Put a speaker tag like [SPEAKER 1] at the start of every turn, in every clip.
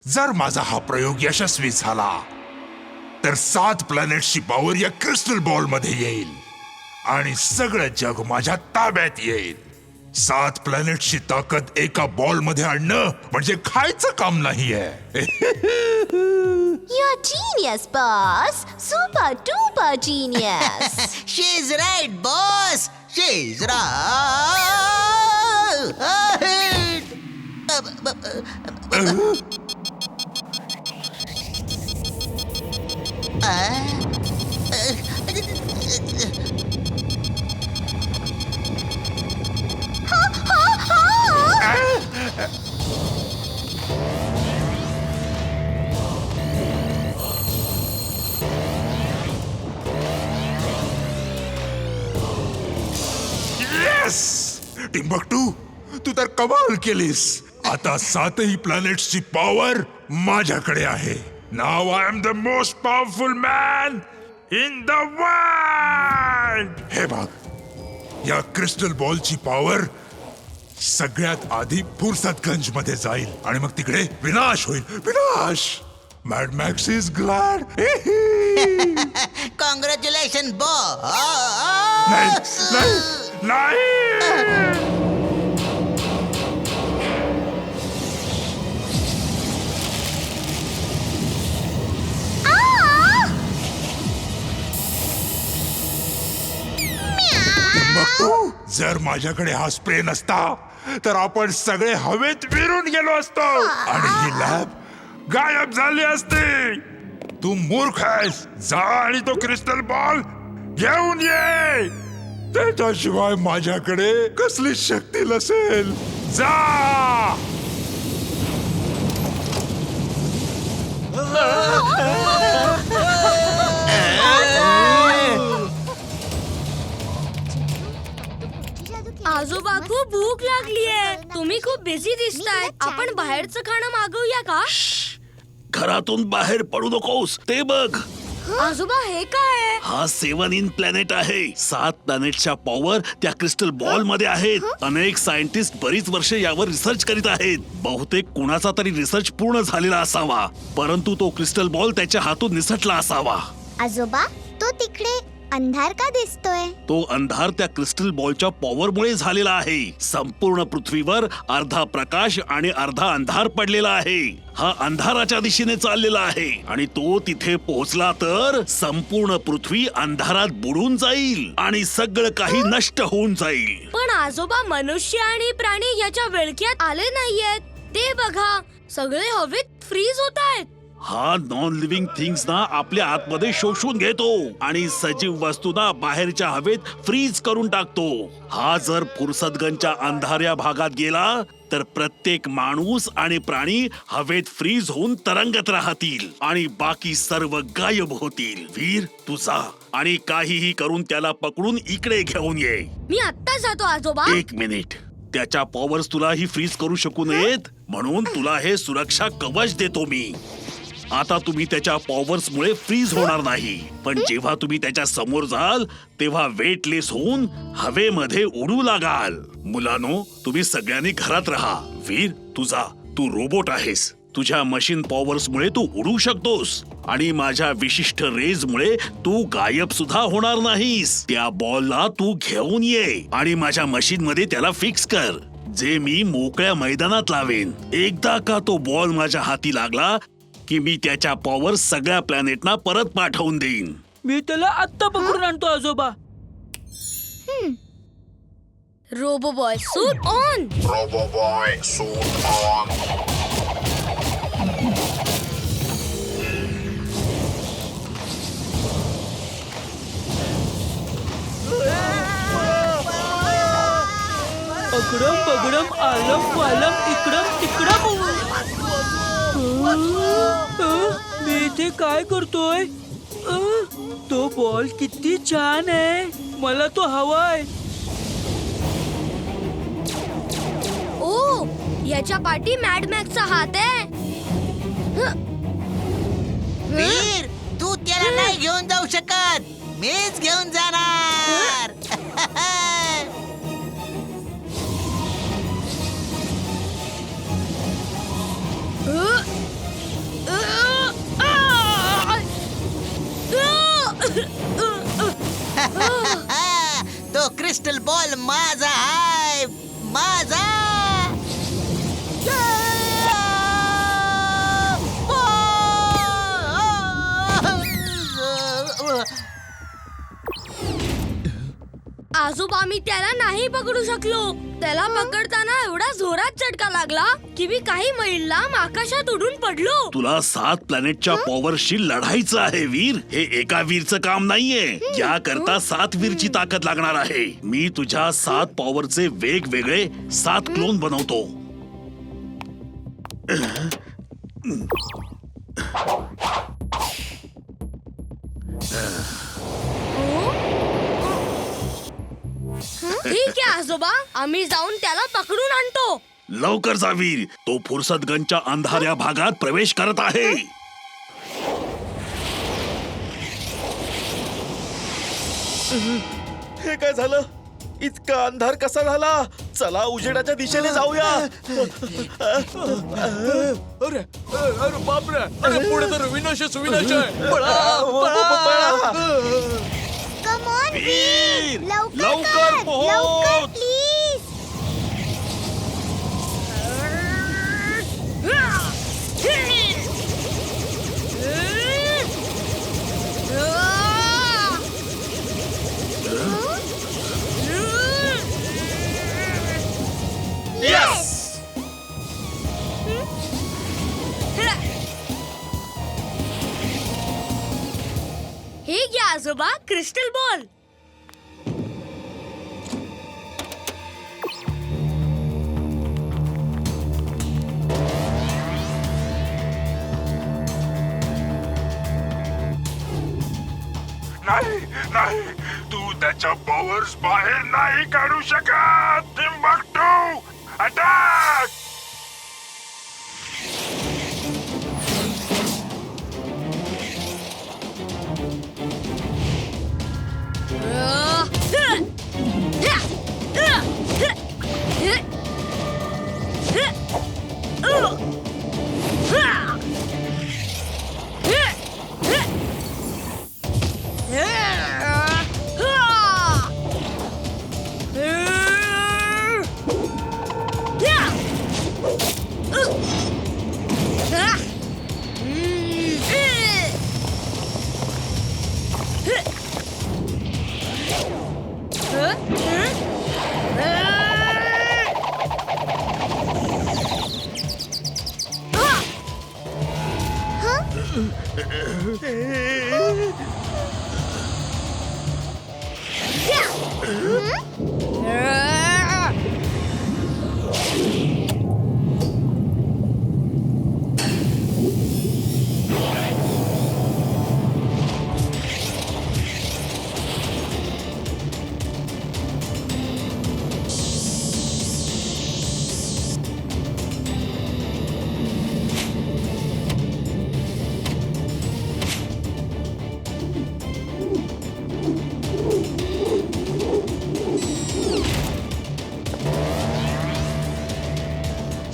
[SPEAKER 1] जर माझा हा प्रयोग यशस्वी झाला तर 7 प्लॅनेट्सची पॉवर या क्रिस्टल बॉल मध्ये येईल आणि सगळं जग माझ्या ताब्यात येईल. 7 प्लॅनेट्सची ताकद एका बॉल मध्ये आणणं म्हणजे खायचं काम नाहीये.
[SPEAKER 2] You're genius, boss. Super duper genius.
[SPEAKER 3] She's right, boss. She's right.
[SPEAKER 1] Timbuktu, तू तर कमाल केलीस. आता 7ही प्लॅनेट्सची पॉवर माझ्याकडे आहे. नाव I am the most powerful man in the world. हे बघ, या क्रिस्टल बॉलची पॉवर सगळ्यात आधी फुर्सतगंज मध्ये जाईल आणि मग तिकडे विनाश होईल. विनाश. Mad max is glad.
[SPEAKER 3] Congratulations, boss.
[SPEAKER 1] नाही. जर माझ्याकडे हा स्प्रे नसता तर आपण सगळे हवेत विरून गेलो असतो आणि ही लॅब गायब झाली असती. तू मूर्ख आहेस. जा आणि तो क्रिस्टल बॉल घेऊन ये. त्याच्याशिवाय माझ्याकडे कसली शक्ती नसेल. जा.
[SPEAKER 4] आजोबा, खूप भूक लागलीये. तुम्ही खूप बिझी दिसताय. आपण बाहेरचं खाणं मागवूया का?
[SPEAKER 5] घरातून बाहेर पडू नकोस. ते बघ.
[SPEAKER 4] आजोबा, हे काय?
[SPEAKER 5] हा 7 इन प्लॅनेट आहे. 7 प्लॅनेटच्या पॉवर त्या क्रिस्टल बॉल मध्ये आहेत. अनेक सायंटिस्ट बरीच वर्षे यावर रिसर्च करीत आहेत. बहुतेक कुणाचा तरी रिसर्च पूर्ण झालेला असावा, परंतु तो क्रिस्टल बॉल त्याच्या हातून निसटला असावा.
[SPEAKER 2] आजोबा, तो तिकडे अंधार का दिसतोय?
[SPEAKER 5] तो अंधार त्या क्रिस्टल बॉलच्या पॉवरमुळे झालेला आहे. संपूर्ण पृथ्वीवर अर्धा प्रकाश आणि अर्धा अंधार पडलेला आहे. हा अंधाराच्या दिशेने चाललेला आहे आणि तो तिथे पोहोचला तर संपूर्ण पृथ्वी अंधारात बुडून जाईल आणि सगळं काही नष्ट होऊन जाईल.
[SPEAKER 4] पण आजोबा, मनुष्य आणि प्राणी याच्या विळख्यात आले नाहीयेत. ते बघा, सगळे हवेत फ्रीज होत आहेत.
[SPEAKER 5] हा नॉन लिव्हिंग थिंग्स ना आपल्या आतमध्ये शोषून घेतो आणि सजीव वस्तूंना बाहेरच्या हवेत फ्रीज करून टाकतो. हा जर फुरसतगंजच्या अंधाऱ्या भागात गेला तर प्रत्येक माणूस आणि प्राणी हवेत फ्रीज होऊन तरंगत राहतील आणि बाकी सर्व गायब होतील. वीर, तू जा आणि काहीही करून त्याला पकडून इकडे घेऊन ये.
[SPEAKER 4] मी आत्ता जातो आजोबा.
[SPEAKER 5] 1 मिनिट. त्याच्या पॉवर्स तुलाही फ्रीज करू शकू नयेत म्हणून तुला हे सुरक्षा कवच देतो मी. आता तुम्ही त्याच्या पॉवर्समुळे फ्रीज होणार नाही, पण जेव्हा तुम्ही त्याच्या समोर जाल तेव्हा वेटलेस होऊन हवेमध्ये उडू लागाल. मुलांनो, तुम्ही सगळ्यांनी घरात राहा. वीर, तू रोबोट आहेस. तुझ्या मशीन पॉवर्समुळे तू उडू शकतोस आणि माझ्या विशिष्ट रेजमुळे तू गायब सुद्धा होणार नाहीस. त्या बॉलला तू घेऊन ये आणि माझ्या मशीन मध्ये त्याला फिक्स कर, जे मी मोकळ्या मैदानात लावेन. एकदा का तो बॉल माझ्या हाती लागला की मी त्याच्या पॉवर सगळ्या प्लॅनेटना परत पाठवून देईन.
[SPEAKER 6] मी त्याला आत्ता पकडून आणतो आजोबा.
[SPEAKER 4] Robo boy suit on.
[SPEAKER 1] Robo boy suit on.
[SPEAKER 6] अगडम बगडम आलम वालम इकडम तिकडम. मी इथे काय करतोय? तो बॉल किती छान आहे. मला तो हवाय.
[SPEAKER 4] ओ, याच्या पाठी मॅड मॅक्सचा हात आहे.
[SPEAKER 3] वीर, तू त्याला नाही घेऊन जाऊ शकत. मीच घेऊन जाणार. क्रिस्टल बॉल माझा आहे, माझा.
[SPEAKER 4] आजोबा मी त्याला नाही पकडू शकलो. त्याला पकडताना एवढा जोरात झटका लागला की मी काही मैल लांब आकाशात उडून पडलो.
[SPEAKER 5] तुला 7 प्लॅनेटच्या पॉवरशी लढायचं आहे वीर. हे एका वीरचं काम नाहीये. याकरता 7 वीरची ताकद लागणार आहे. मी तुझ्या 7 पॉवरचे वेगवेगळे 7 क्लोन बनवतो.
[SPEAKER 4] ठीक आहे आजोबा, आम्ही जाऊन त्याला पकडून आणतो.
[SPEAKER 5] लवकर जा वीर. तो फुरसतगंजच्या अंधाऱ्या भागात प्रवेश करत आहे.
[SPEAKER 7] हे काय झालं? इतका अंधार कसा झाला? चला उजेडाच्या दिशेने जाऊया.
[SPEAKER 8] अरे अरे बापरे, अरे पुढे तर विनाशच विनाश आहे.
[SPEAKER 7] पळा.
[SPEAKER 2] कम ऑन
[SPEAKER 5] वीर,
[SPEAKER 2] लवकर
[SPEAKER 5] लवकर
[SPEAKER 2] कर,
[SPEAKER 5] पोहोच.
[SPEAKER 2] लवकर प्लीज.
[SPEAKER 4] हे घ्या आजोबा, क्रिस्टल बॉल.
[SPEAKER 1] नाही नाही, तू त्याच्या पॉवर्स बाहेर नाही काढू शकत. Timbuktu, attack.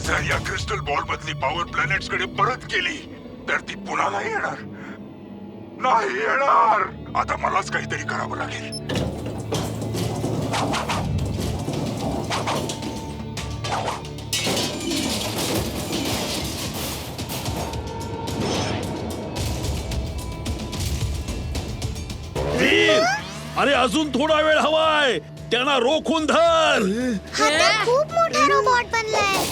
[SPEAKER 1] जर या क्रिस्टल बॉल मधली पॉवर प्लॅनेट्स कडे परत गेली तर ती पुन्हा नाही येणार. नाही येणार. आता मलाच काहीतरी करावं लागेल.
[SPEAKER 5] वीर, अरे अजून थोडा वेळ हवाय. त्यांना रोखून धर.
[SPEAKER 2] हा तर खूप मोठा रोबोट बनलाय.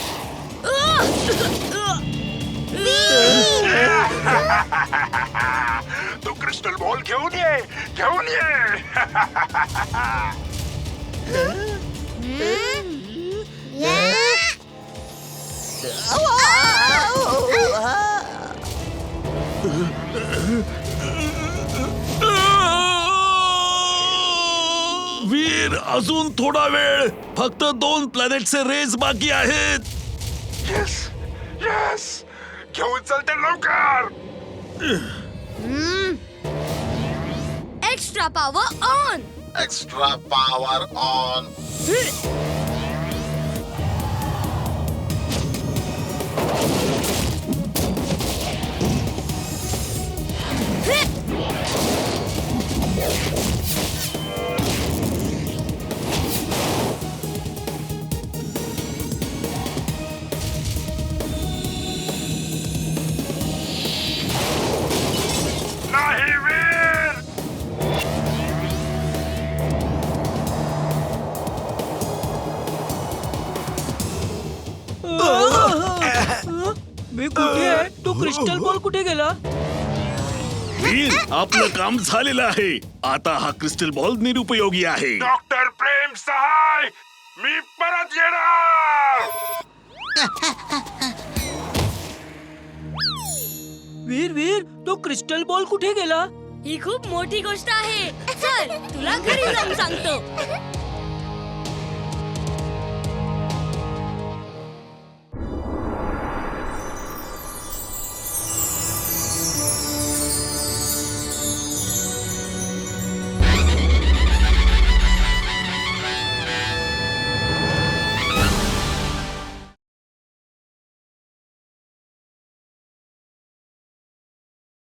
[SPEAKER 1] तो क्रिस्टल बॉल घेऊन ये, घेऊन ये.
[SPEAKER 5] वीर, अजून थोडा वेळ. फक्त 2 प्लॅनेटचे रेस बाकी आहेत.
[SPEAKER 1] येस येस, घेऊन चलते लवकर.
[SPEAKER 4] Extra power on.
[SPEAKER 9] Extra power on.
[SPEAKER 6] कुठे आहे तो क्रिस्टल बॉल? कुठे गेला?
[SPEAKER 5] वीर, आपलं काम झालेलं आहे. आता हा क्रिस्टल बॉल निरुपयोगी आहे.
[SPEAKER 1] डॉक्टर प्रेम सहाय, मी परत येणार.
[SPEAKER 6] वीर वीर, तो क्रिस्टल बॉल कुठे गेला?
[SPEAKER 4] ही खूप मोठी गोष्ट आहे. चल तुला घरी जाऊन सांगतो.